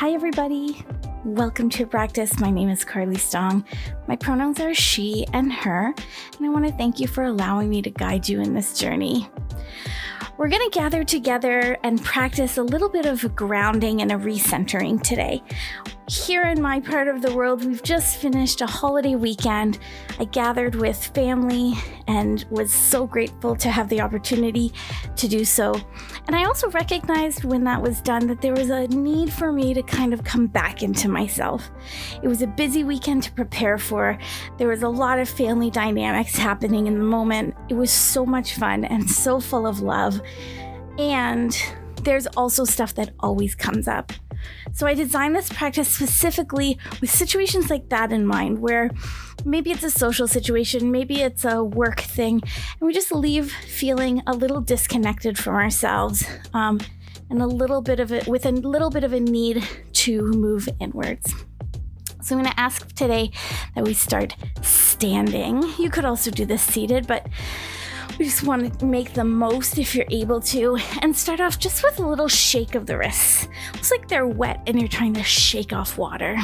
Hi everybody, welcome to your practice. My name is Carly Stong. My pronouns are she and her, and I want to thank you for allowing me to guide you in this journey. We're going to gather together and practice a little bit of a grounding and a recentering today. Here in my part of the world, we've just finished a holiday weekend. I gathered with family and was so grateful to have the opportunity to do so. And I also recognized when that was done that there was a need for me to kind of come back into myself. It was a busy weekend to prepare for. There was a lot of family dynamics happening in the moment. It was so much fun and so full of love. And there's also stuff that always comes up. So I designed this practice specifically with situations like that in mind, where maybe it's a social situation, maybe it's a work thing, and we just leave feeling a little disconnected from ourselves, and a little bit of a need to move inwards. So I'm going to ask today that we start standing. You could also do this seated, but we just want to make the most if you're able to, and start off just with a little shake of the wrists. Looks like they're wet and you're trying to shake off water.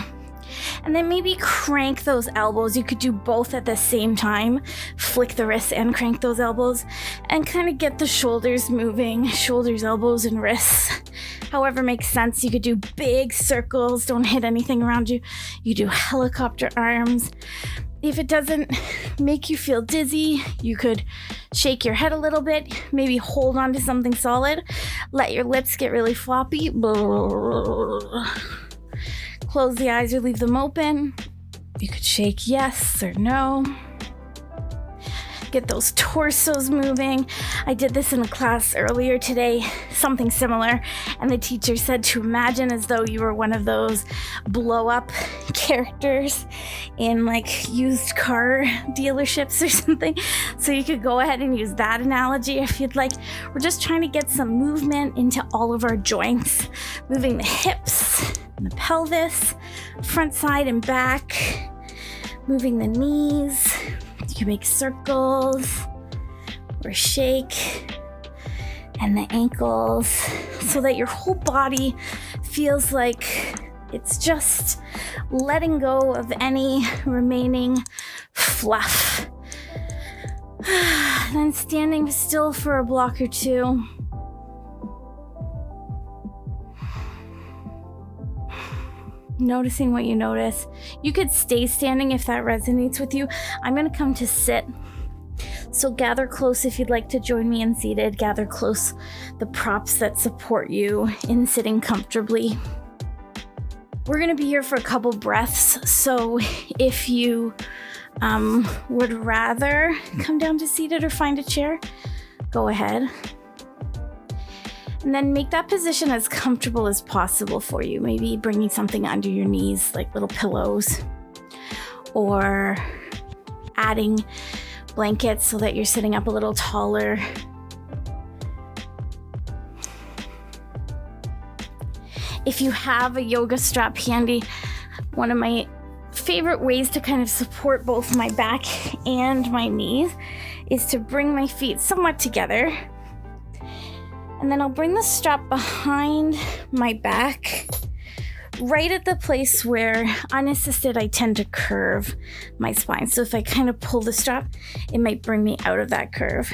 And then maybe crank those elbows. You could do both at the same time. Flick the wrists and crank those elbows, and kind of get the shoulders moving. Shoulders, elbows, and wrists. However makes sense. You could do big circles. Don't hit anything around you. You do helicopter arms. If it doesn't make you feel dizzy, you could shake your head a little bit, maybe hold on to something solid, let your lips get really floppy, close the eyes or leave them open. You could shake yes or no. Get those torsos moving. I did this in a class earlier today, something similar, and the teacher said to imagine as though you were one of those blow-up characters in like used car dealerships or something. So you could go ahead and use that analogy if you'd like. We're just trying to get some movement into all of our joints, moving the hips and the pelvis, front, side, and back, moving the knees. You make circles or shake, and the ankles, so that your whole body feels like it's just letting go of any remaining fluff. Then standing still for a block or two. Noticing what you notice. You could stay standing if that resonates with you. I'm going to come to sit. So gather close if you'd like to join me in seated. Gather close the props that support you in sitting comfortably. We're going to be here for a couple breaths. So if you would rather come down to seated or find a chair, go ahead. And then make that position as comfortable as possible for you. Maybe bringing something under your knees, like little pillows, or adding blankets so that you're sitting up a little taller. If you have a yoga strap handy, one of my favorite ways to kind of support both my back and my knees is to bring my feet somewhat together. And then I'll bring the strap behind my back, right at the place where, unassisted, I tend to curve my spine. So if I kind of pull the strap, it might bring me out of that curve.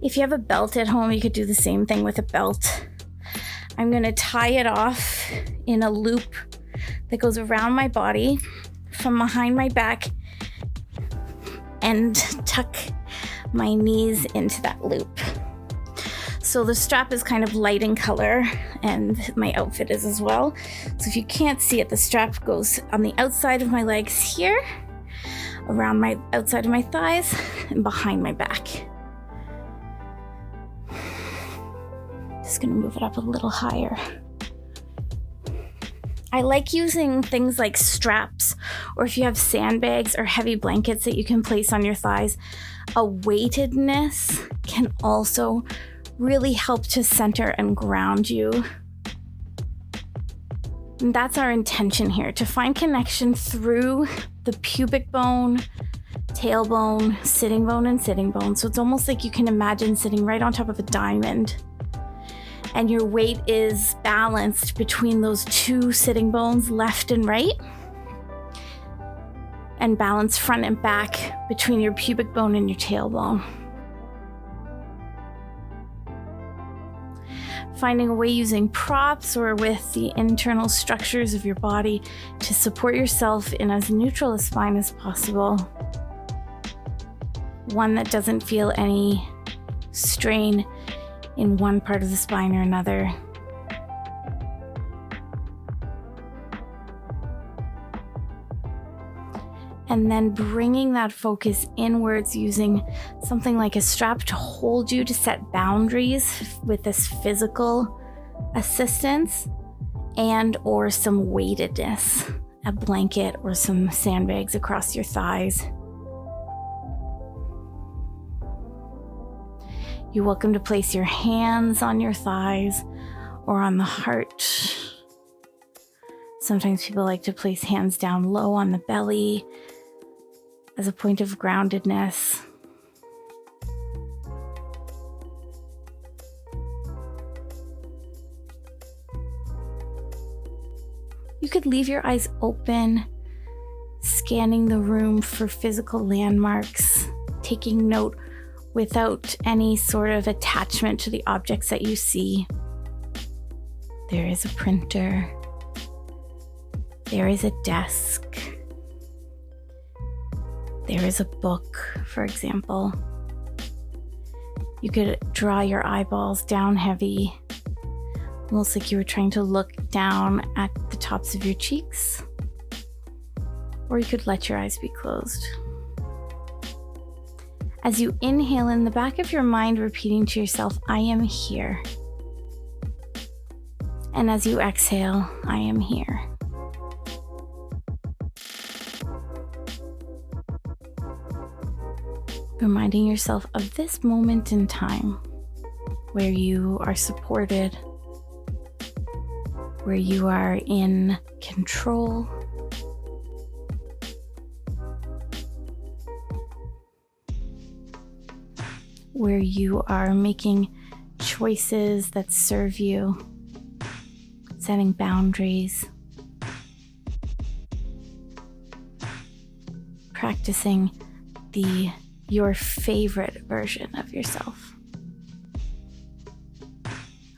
If you have a belt at home, you could do the same thing with a belt. I'm going to tie it off in a loop that goes around my body from behind my back and tuck my knees into that loop. So the strap is kind of light in color, and my outfit is as well. So if you can't see it, the strap goes on the outside of my legs here, around my outside of my thighs, and behind my back. Just gonna move it up a little higher. I like using things like straps, or if you have sandbags or heavy blankets that you can place on your thighs, a weightedness can also really help to center and ground you. And that's our intention here, to find connection through the pubic bone, tailbone, sitting bone, and sitting bone. So it's almost like you can imagine sitting right on top of a diamond. and your weight is balanced between those two sitting bones, left and right, and balanced front and back between your pubic bone and your tailbone. Finding a way using props or with the internal structures of your body to support yourself in as neutral a spine as possible. One that doesn't feel any strain in one part of the spine or another. And then bringing that focus inwards using something like a strap to hold you, to set boundaries with this physical assistance, and or some weightedness, a blanket or some sandbags across your thighs. You're welcome to place your hands on your thighs or on the heart. Sometimes people like to place hands down low on the belly as a point of groundedness. You could leave your eyes open, scanning the room for physical landmarks, taking note without any sort of attachment to the objects that you see. There is a printer. There is a desk. There is a book, for example. You could draw your eyeballs down heavy, almost like you were trying to look down at the tops of your cheeks. Or you could let your eyes be closed. As you inhale, in the back of your mind, repeating to yourself, I am here. And as you exhale, I am here. Reminding yourself of this moment in time where you are supported, where you are in control, where you are making choices that serve you, setting boundaries, practicing your favorite version of yourself.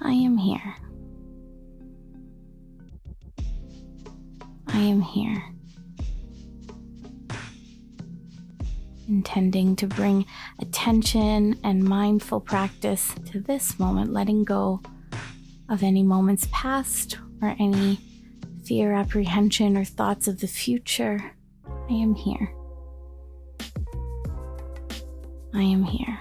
I am here. I am here. Intending to bring attention and mindful practice to this moment, letting go of any moments past or any fear, apprehension, or thoughts of the future. I am here. I am here.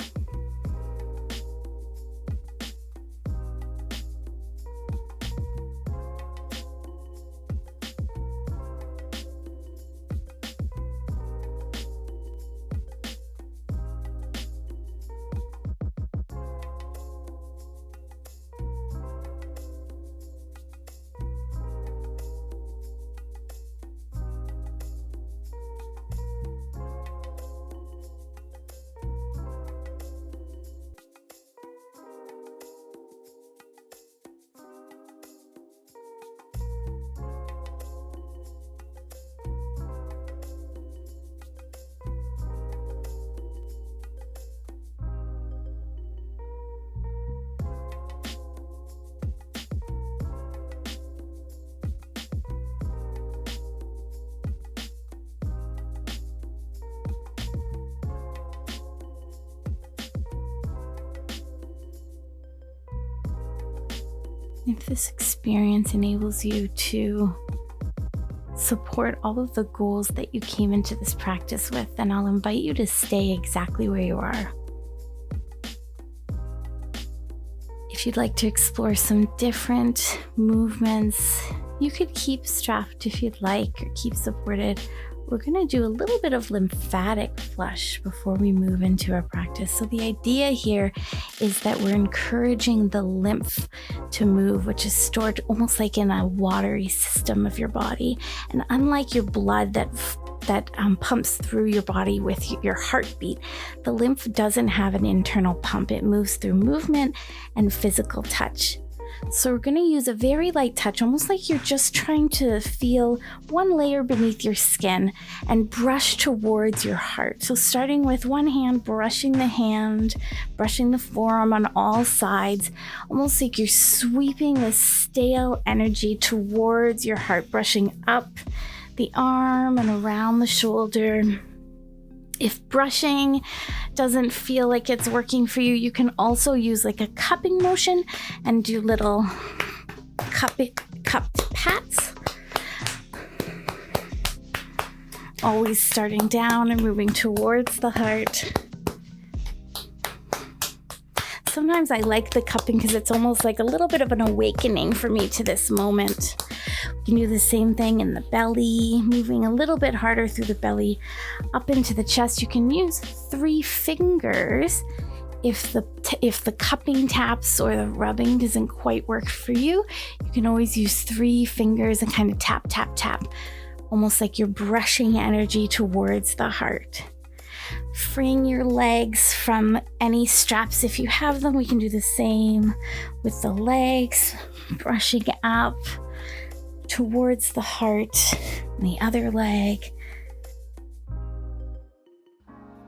If this experience enables you to support all of the goals that you came into this practice with, then I'll invite you to stay exactly where you are. If you'd like to explore some different movements, you could keep strapped if you'd like, or keep supported. We're going to do a little bit of lymphatic flush before we move into our practice. So the idea here is that we're encouraging the lymph to move, which is stored almost like in a watery system of your body. And unlike your blood that pumps through your body with your heartbeat, the lymph doesn't have an internal pump. It moves through movement and physical touch. So we're going to use a very light touch, almost like you're just trying to feel one layer beneath your skin and brush towards your heart. So starting with one hand, brushing the forearm on all sides, almost like you're sweeping this stale energy towards your heart, brushing up the arm and around the shoulder. If brushing doesn't feel like it's working for you, you can also use like a cupping motion and do little cupped pats. Always starting down and moving towards the heart. Sometimes I like the cupping because it's almost like a little bit of an awakening for me to this moment. You can do the same thing in the belly, moving a little bit harder through the belly up into the chest. You can use 3 fingers if the cupping taps or the rubbing doesn't quite work for you. You can always use 3 fingers and kind of tap, tap, tap, almost like you're brushing energy towards the heart. Freeing your legs from any straps if you have them. We can do the same with the legs, brushing up towards the heart and the other leg.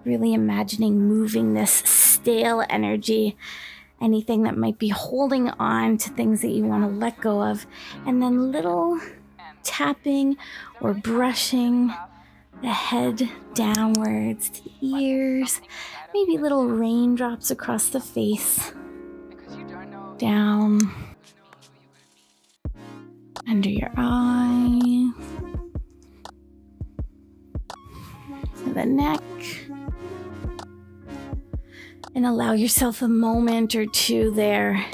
Really imagining moving this stale energy, anything that might be holding on to things that you want to let go of, and then little tapping or brushing the head downwards to the ears, maybe little raindrops across the face, down under your eye, to the neck, and allow yourself a moment or two there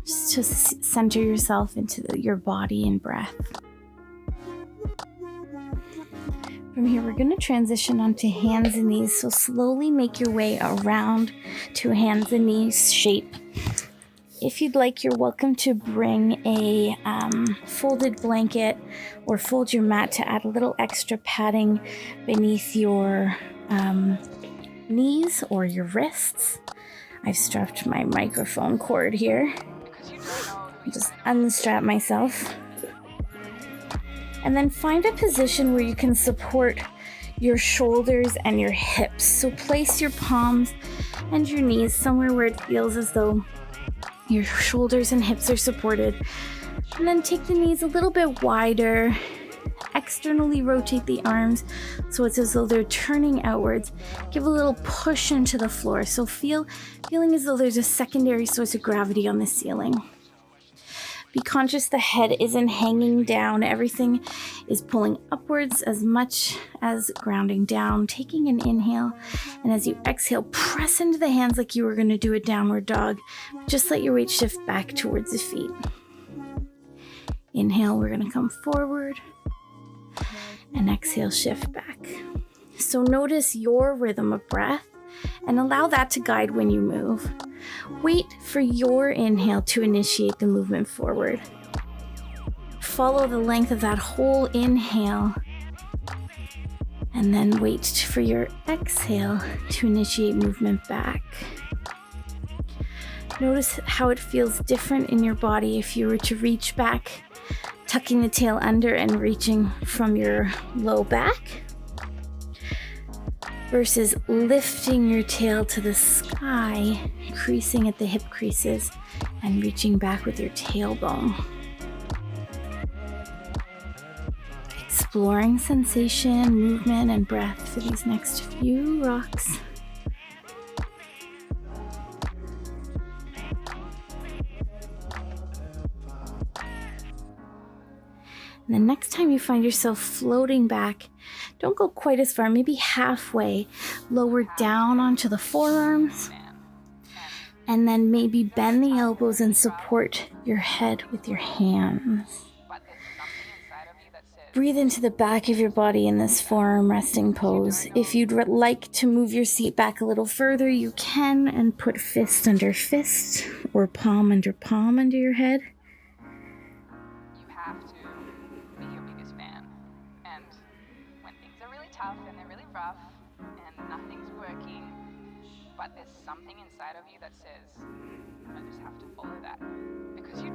just to center yourself into your body and breath. From here, we're going to transition onto hands and knees, so slowly make your way around to hands and knees shape. If you'd like, you're welcome to bring a folded blanket or fold your mat to add a little extra padding beneath your knees or your wrists. I've strapped my microphone cord here. I'll just unstrap myself. And then find a position where you can support your shoulders and your hips. So place your palms and your knees somewhere where it feels as though your shoulders and hips are supported. And then take the knees a little bit wider. Externally rotate the arms so it's as though they're turning outwards. Give a little push into the floor. So feeling as though there's a secondary source of gravity on the ceiling. Be conscious the head isn't hanging down. Everything is pulling upwards as much as grounding down. Taking an inhale, and as you exhale, press into the hands like you were going to do a downward dog. Just let your weight shift back towards the feet. Inhale, we're going to come forward, and exhale, shift back. So notice your rhythm of breath and allow that to guide when you move. Wait for your inhale to initiate the movement forward. Follow the length of that whole inhale, and then wait for your exhale to initiate movement back. Notice how it feels different in your body if you were to reach back, tucking the tail under and reaching from your low back, versus lifting your tail to the sky, creasing at the hip creases, and reaching back with your tailbone. Exploring sensation, movement, and breath for these next few rocks. And the next time you find yourself floating back, don't go quite as far, maybe halfway. Lower down onto the forearms. And then maybe bend the elbows and support your head with your hands. Breathe into the back of your body in this forearm resting pose. If you'd like to move your seat back a little further, you can, and put fist under fist or palm under your head. Tough and they're really rough and nothing's working, but there's something inside of you that says, I just have to follow that, because you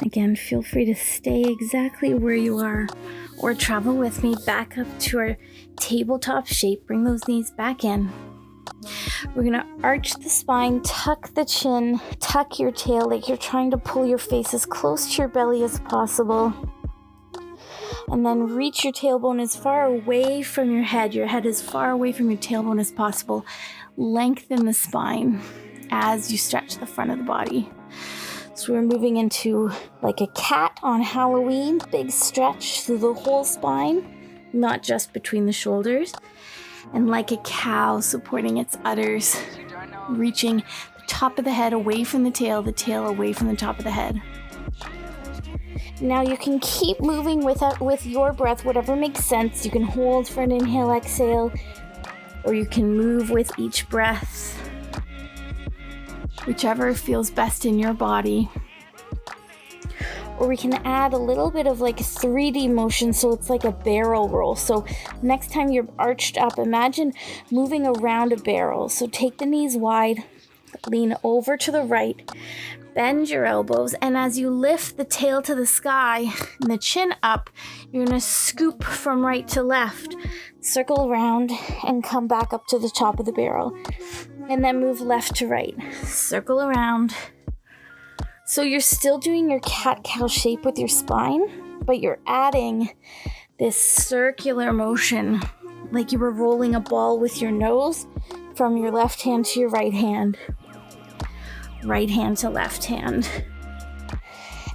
Again, feel free to stay exactly where you are or travel with me back up to our tabletop shape. Bring those knees back in. We're going to arch the spine, tuck the chin, tuck your tail like you're trying to pull your face as close to your belly as possible. And then reach your tailbone as far away from your head. Your head as far away from your tailbone as possible. Lengthen the spine as you stretch the front of the body. So we're moving into like a cat on Halloween. Big stretch through the whole spine, not just between the shoulders. And like a cow supporting its udders, reaching the top of the head away from the tail away from the top of the head. Now you can keep moving with your breath, whatever makes sense. You can hold for an inhale, exhale, or you can move with each breath, whichever feels best in your body. Or we can add a little bit of like 3D motion, so it's like a barrel roll. So next time you're arched up, imagine moving around a barrel. So take the knees wide, lean over to the right, bend your elbows, and as you lift the tail to the sky and the chin up, you're going to scoop from right to left, circle around, and come back up to the top of the barrel. And then move left to right, circle around. So you're still doing your cat-cow shape with your spine, but you're adding this circular motion like you were rolling a ball with your nose from your left hand to your right hand to left hand.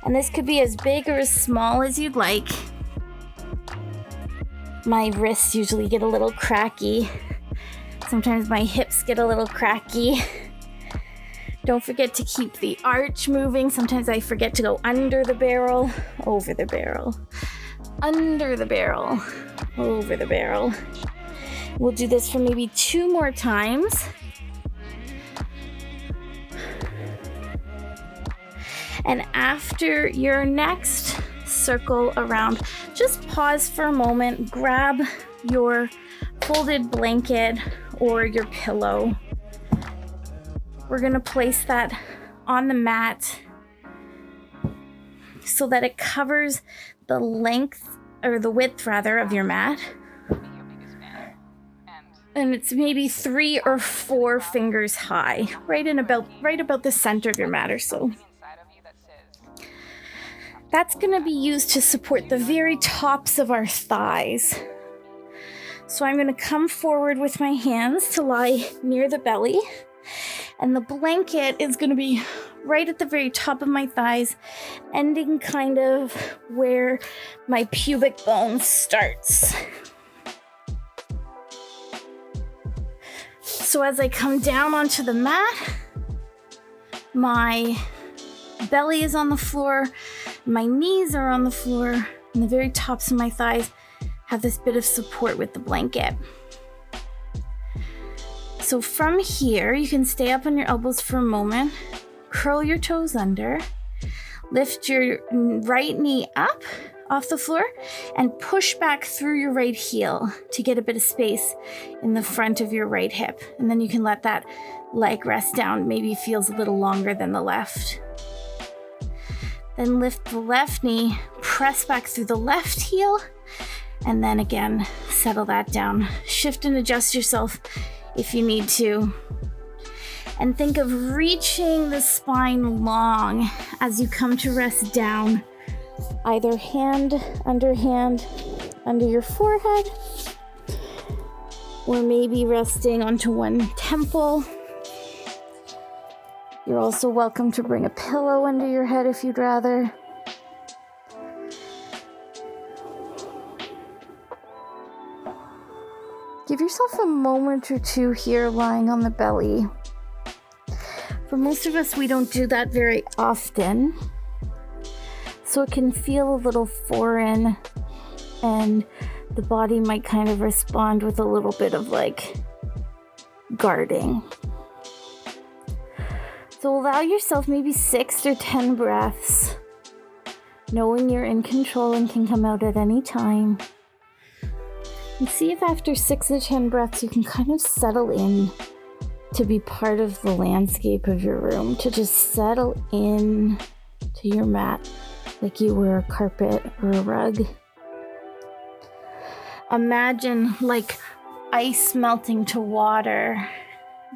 And this could be as big or as small as you'd like. My wrists usually get a little cracky. Sometimes my hips get a little cracky. Don't forget to keep the arch moving. Sometimes I forget to go under the barrel, over the barrel, under the barrel, over the barrel. We'll do this for maybe 2 more times. And after your next circle around, just pause for a moment, grab your folded blanket or your pillow. We're going to place that on the mat so that it covers the length, or the width rather, of your mat. And it's maybe 3 or 4 fingers high, right about the center of your mat or so. That's going to be used to support the very tops of our thighs. So I'm going to come forward with my hands to lie near the belly. And the blanket is going to be right at the very top of my thighs, ending kind of where my pubic bone starts. So as I come down onto the mat, my belly is on the floor, my knees are on the floor, and the very tops of my thighs have this bit of support with the blanket. So from here, you can stay up on your elbows for a moment, curl your toes under, lift your right knee up off the floor, and push back through your right heel to get a bit of space in the front of your right hip. And then you can let that leg rest down. Maybe feels a little longer than the left. Then lift the left knee, press back through the left heel, and then again, settle that down. Shift and adjust yourself if you need to. And think of reaching the spine long as you come to rest down. Either hand under your forehead, or maybe resting onto one temple. You're also welcome to bring a pillow under your head if you'd rather. Give yourself a moment or 2 here lying on the belly. For most of us, we don't do that very often, so it can feel a little foreign, and the body might kind of respond with a little bit of like guarding. So allow yourself maybe 6 or 10 breaths, knowing you're in control and can come out at any time. And see if after 6 or 10 breaths you can kind of settle in to be part of the landscape of your room, to just settle in to your mat like you were a carpet or a rug. Imagine like ice melting to water,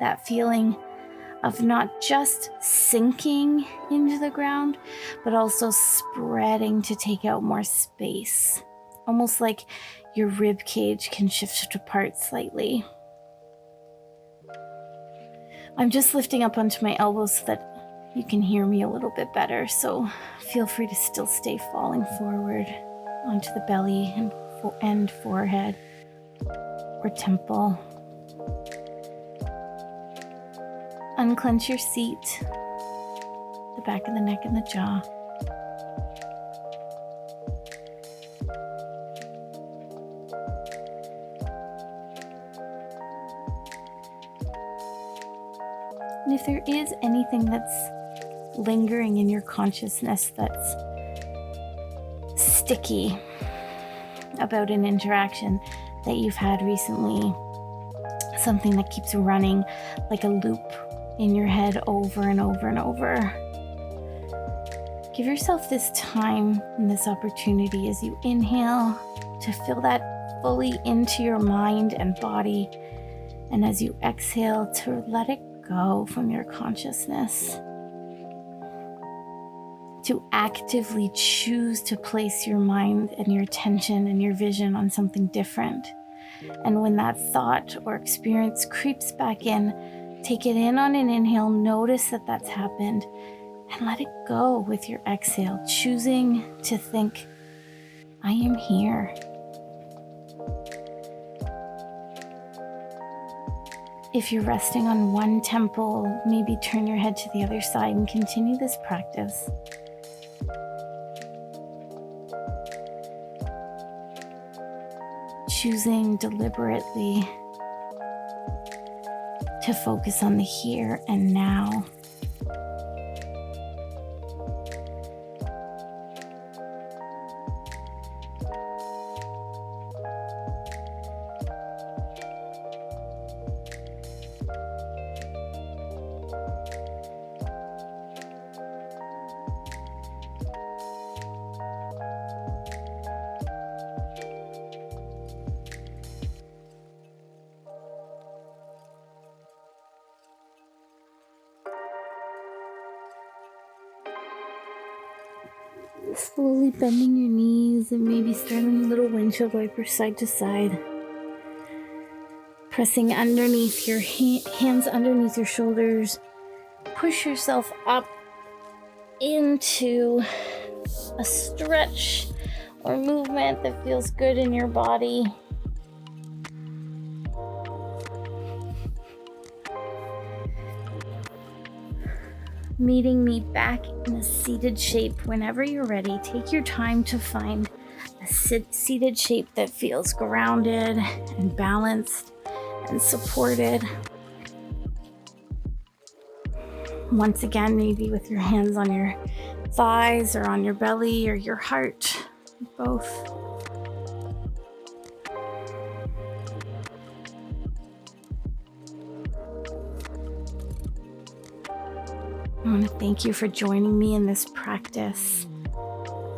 that feeling of not just sinking into the ground, but also spreading to take out more space. Almost like your rib cage can shift apart slightly. I'm just lifting up onto my elbows so that you can hear me a little bit better, so feel free to still stay falling forward onto the belly and forehead or temple. Unclench your seat, the back of the neck and the jaw. And if there is anything that's lingering in your consciousness that's sticky about an interaction that you've had recently, something that keeps running like a loop in your head over and over and over, give yourself this time and this opportunity as you inhale to feel that fully into your mind and body, and as you exhale to let it go from your consciousness, to actively choose to place your mind and your attention and your vision on something different. And when that thought or experience creeps back in, take it in on an inhale, notice that that's happened, and let it go with your exhale, choosing to think, I am here. If you're resting on one temple, maybe turn your head to the other side and continue this practice. Choosing deliberately to focus on the here and now. Slowly bending your knees and maybe starting a little windshield wiper side to side. Pressing underneath your hands underneath your shoulders. Push yourself up into a stretch or movement that feels good in your body. Meeting me back in a seated shape whenever you're ready. Take your time to find a seated shape that feels grounded and balanced and supported. Once again, maybe with your hands on your thighs or on your belly or your heart, both. I want to thank you for joining me in this practice.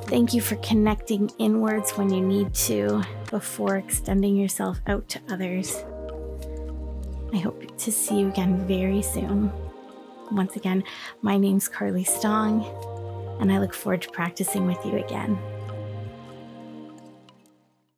Thank you for connecting inwards when you need to before extending yourself out to others. I hope to see you again very soon. Once again, my name's Carly Stong, and I look forward to practicing with you again.